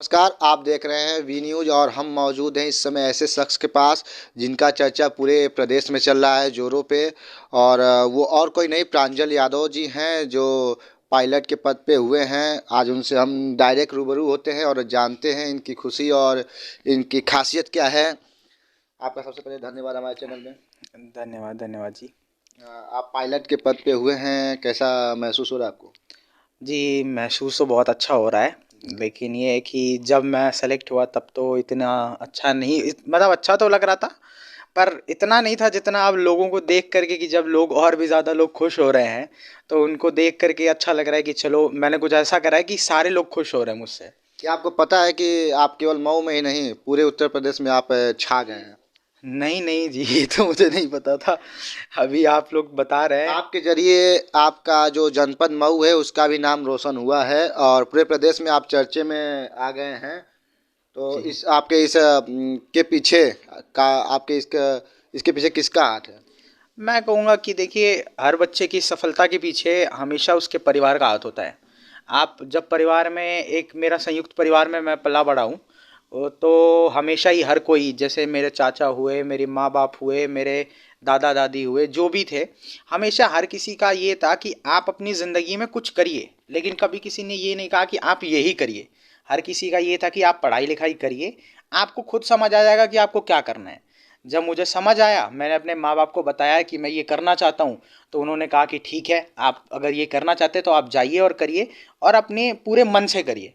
नमस्कार, आप देख रहे हैं वी न्यूज़ और हम मौजूद हैं इस समय ऐसे शख्स के पास जिनका चर्चा पूरे प्रदेश में चल रहा है जोरों पे। और वो और कोई नहीं, प्रांजल यादव जी हैं जो पायलट के पद पे हुए हैं। आज उनसे हम डायरेक्ट रूबरू होते हैं और जानते हैं इनकी खुशी और इनकी खासियत क्या है। आपका सबसे पहले धन्यवाद हमारे चैनल में। धन्यवाद धन्यवाद जी। आप पायलट के पद पे हुए हैं, कैसा महसूस हो रहा है आपको? जी, महसूस तो बहुत अच्छा हो रहा है, लेकिन ये है कि जब मैं सेलेक्ट हुआ तब तो इतना अच्छा नहीं मतलब अच्छा तो लग रहा था, पर इतना नहीं था जितना अब लोगों को देख करके कि जब लोग और भी ज़्यादा लोग खुश हो रहे हैं, तो उनको देख करके अच्छा लग रहा है कि चलो मैंने कुछ ऐसा करा है कि सारे लोग खुश हो रहे हैं मुझसे। क्या आपको पता है कि आप केवल मऊ में ही नहीं, पूरे उत्तर प्रदेश में आप छा गए हैं? नहीं नहीं जी, ये तो मुझे नहीं पता था। अभी आप लोग बता रहे हैं। आपके जरिए आपका जो जनपद मऊ है उसका भी नाम रोशन हुआ है और पूरे प्रदेश में आप चर्चे में आ गए हैं। तो जी, इस आपके इस के पीछे का आपके इसका इसके पीछे किसका हाथ है? मैं कहूँगा कि देखिए, हर बच्चे की सफलता के पीछे हमेशा उसके परिवार का हाथ होता है। आप जब परिवार में, एक मेरा संयुक्त परिवार में मैं पला बड़ा हूँ, तो हमेशा ही हर कोई, जैसे मेरे चाचा हुए, मेरे माँ बाप हुए, मेरे दादा दादी हुए, जो भी थे, हमेशा हर किसी का ये था कि आप अपनी ज़िंदगी में कुछ करिए, लेकिन कभी किसी ने ये नहीं कहा कि आप यही करिए। हर किसी का ये था कि आप पढ़ाई लिखाई करिए, आपको खुद समझ आ जाएगा कि आपको क्या करना है। जब मुझे समझ आया, मैंने अपने माँ बाप को बताया कि मैं ये करना चाहता हूँ, तो उन्होंने कहा कि ठीक है, आप अगर ये करना चाहते तो आप जाइए और करिए, और अपने पूरे मन से करिए।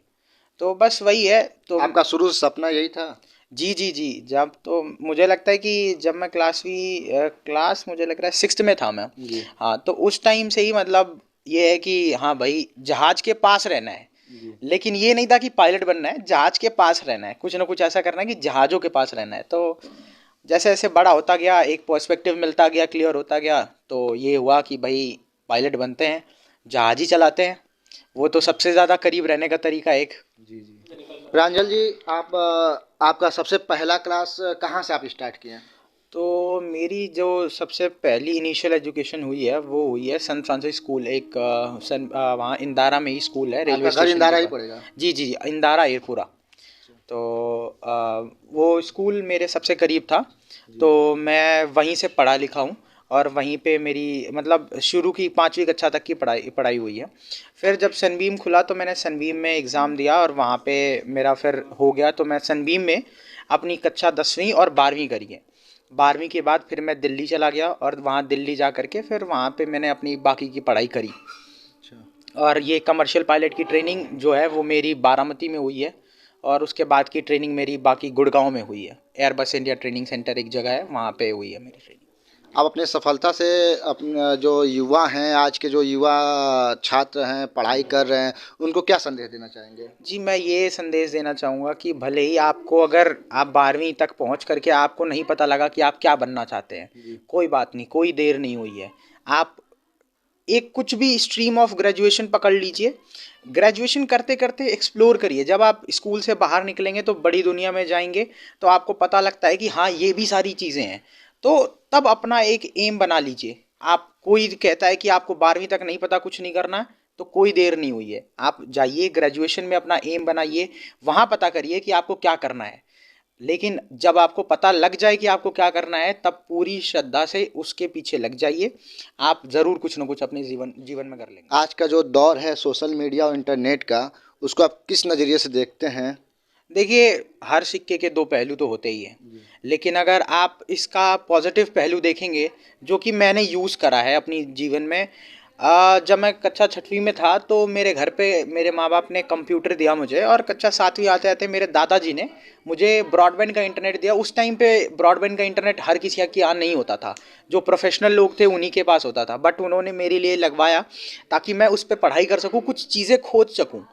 तो बस वही है। तो आपका शुरू से सपना यही था? जी जी जी, जब तो मुझे लगता है कि जब मैं क्लास मुझे लग रहा है सिक्स्थ में था मैं। जी। हाँ, तो उस टाइम से ही मतलब ये है कि हाँ भाई, जहाज के पास रहना है। जी। लेकिन ये नहीं था कि पायलट बनना है, जहाज के पास रहना है, कुछ ना कुछ ऐसा करना है कि जहाज़ों के पास रहना है। तो जैसे जैसे बड़ा होता गया, एक पर्सपेक्टिव मिलता गया, क्लियर होता गया, तो ये हुआ कि भाई पायलट बनते हैं, जहाज ही चलाते हैं। वो तो सबसे ज़्यादा करीब रहने का तरीका एक। जी जी। प्रांजल जी, आप आपका सबसे पहला क्लास कहाँ से आप स्टार्ट किए हैं? तो मेरी जो सबसे पहली इनिशियल एजुकेशन हुई है वो हुई है सन फ्रांसिस स्कूल, एक वहाँ इंदारा में ही स्कूल है, आपका रेलवे घर स्टेशन के इंदारा ही पास। पड़ेगा? जी जी, इंदारा एयरपुरा। तो वो स्कूल मेरे सबसे करीब था, जी। तो मैं वहीं से पढ़ा लिखा हूँ। और वहीं पे मेरी मतलब शुरू की 5वीं कक्षा तक की पढ़ाई पढ़ाई हुई है। फिर जब सनबीम खुला तो मैंने सनबीम में एग्ज़ाम दिया और वहाँ पे मेरा फिर हो गया, तो मैं सनबीम में अपनी कक्षा 10वीं और 12वीं करी है। 12वीं के बाद फिर मैं दिल्ली चला गया और वहाँ दिल्ली जा करके फिर वहाँ पे मैंने अपनी बाकी की पढ़ाई करी। अच्छा। और ये कमर्शियल पायलट की ट्रेनिंग जो है वो मेरी बारामती में हुई है, और उसके बाद की ट्रेनिंग मेरी बाकी गुड़गांव में हुई है। एयरबस इंडिया ट्रेनिंग सेंटर एक जगह है, वहाँ पे हुई है मेरी ट्रेनिंग। आप अपने सफलता से अपना जो युवा हैं, आज के जो युवा छात्र हैं, पढ़ाई कर रहे हैं, उनको क्या संदेश देना चाहेंगे? जी, मैं ये संदेश देना चाहूँगा कि भले ही आपको, अगर आप 12वीं तक पहुँच करके आपको नहीं पता लगा कि आप क्या बनना चाहते हैं, जी। कोई बात नहीं, कोई देर नहीं हुई है। आप एक कुछ भी स्ट्रीम ऑफ ग्रेजुएशन पकड़ लीजिए, ग्रेजुएशन करते करते एक्सप्लोर करिए। जब आप स्कूल से बाहर निकलेंगे तो बड़ी दुनिया में जाएंगे, तो आपको पता लगता है कि हाँ, ये भी सारी चीज़ें हैं। तो तब अपना एक एम बना लीजिए। आप, कोई कहता है कि आपको 12वीं तक नहीं पता, कुछ नहीं करना, तो कोई देर नहीं हुई है, आप जाइए ग्रेजुएशन में अपना एम बनाइए, वहाँ पता करिए कि आपको क्या करना है। लेकिन जब आपको पता लग जाए कि आपको क्या करना है, तब पूरी श्रद्धा से उसके पीछे लग जाइए। आप ज़रूर कुछ ना कुछ अपने जीवन जीवन में कर लेंगे। आज का जो दौर है सोशल मीडिया और इंटरनेट का, उसको आप किस नज़रिए से देखते हैं? देखिए, हर सिक्के के दो पहलू तो होते ही हैं, जी। लेकिन अगर आप इसका पॉजिटिव पहलू देखेंगे, जो कि मैंने यूज़ करा है अपनी जीवन में, जब मैं कक्षा 6वीं में था तो मेरे घर पे मेरे माँ बाप ने कंप्यूटर दिया मुझे, और कक्षा 7वीं आते आते मेरे दादाजी ने मुझे ब्रॉडबैंड का इंटरनेट दिया। उस टाइम पे ब्रॉडबैंड का इंटरनेट हर किसी के यहाँ नहीं होता था, जो प्रोफेशनल लोग थे उन्हीं के पास होता था, बट उन्होंने मेरे लिए लगवाया ताकि मैं उस पर पढ़ाई कर सकूँ, कुछ चीज़ें खोज सकूँ।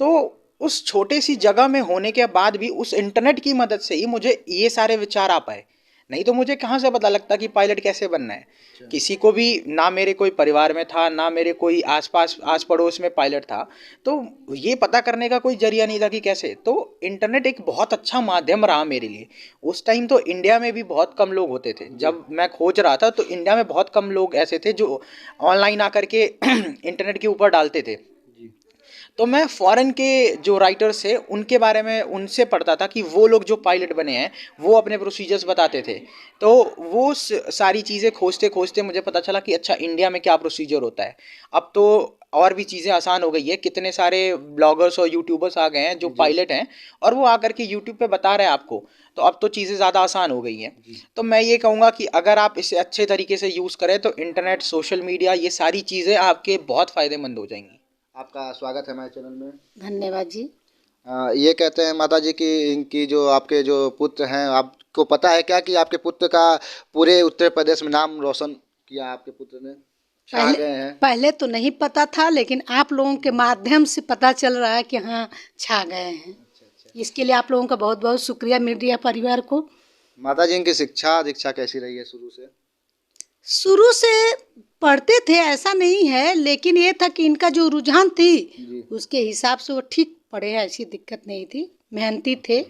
तो उस छोटे सी जगह में होने के बाद भी उस इंटरनेट की मदद से ही मुझे ये सारे विचार आ पाए। नहीं तो मुझे कहाँ से पता लगता कि पायलट कैसे बनना है। अच्छा। किसी को भी ना, मेरे कोई परिवार में था ना मेरे कोई आसपास आस पड़ोस में पायलट था, तो ये पता करने का कोई जरिया नहीं था कि कैसे। तो इंटरनेट एक बहुत अच्छा माध्यम रहा मेरे लिए। उस टाइम तो इंडिया में भी बहुत कम लोग होते थे, जी। जब मैं खोज रहा था तो इंडिया में बहुत कम लोग ऐसे थे जो ऑनलाइन आकर के इंटरनेट के ऊपर डालते थे। जी। तो मैं फॉरेन के जो राइटर्स थे उनके बारे में उनसे पढ़ता था कि वो लोग जो पायलट बने हैं वो अपने प्रोसीजर्स बताते थे। तो वो सारी चीज़ें खोजते खोजते मुझे पता चला कि अच्छा इंडिया में क्या प्रोसीजर होता है। अब तो और भी चीज़ें आसान हो गई है, कितने सारे ब्लॉगर्स और यूट्यूबर्स आ गए हैं जो जी पायलट हैं और वो आकर के यूट्यूब पे बता रहे हैं आपको। तो अब तो चीज़ें ज़्यादा आसान हो गई हैं। जी। तो मैं ये कहूँगा कि अगर आप इसे अच्छे तरीके से यूज़ करें तो इंटरनेट, सोशल मीडिया, ये सारी चीज़ें आपके बहुत फ़ायदेमंद हो जाएंगी। आपका स्वागत है हमारे चैनल में। धन्यवाद जी। ये कहते हैं माता जी कि इनकी जो आपके जो पुत्र हैं, आपको पता है क्या कि आपके पुत्र का पूरे उत्तर प्रदेश में नाम रोशन किया, आपके पुत्र ने छा पहले गए हैं। पहले तो नहीं पता था, लेकिन आप लोगों के माध्यम से पता चल रहा है कि हाँ, छा गए हैं। अच्छा अच्छा। इसके लिए आप लोगों का बहुत बहुत शुक्रिया मीडिया परिवार को। माता जी इनकी शिक्षा दीक्षा कैसी रही है शुरू से? शुरू से पढ़ते थे ऐसा नहीं है, लेकिन ये था कि इनका जो रुझान थी जी। उसके हिसाब से वो ठीक पढ़े, ऐसी दिक्कत नहीं थी, मेहनती थे।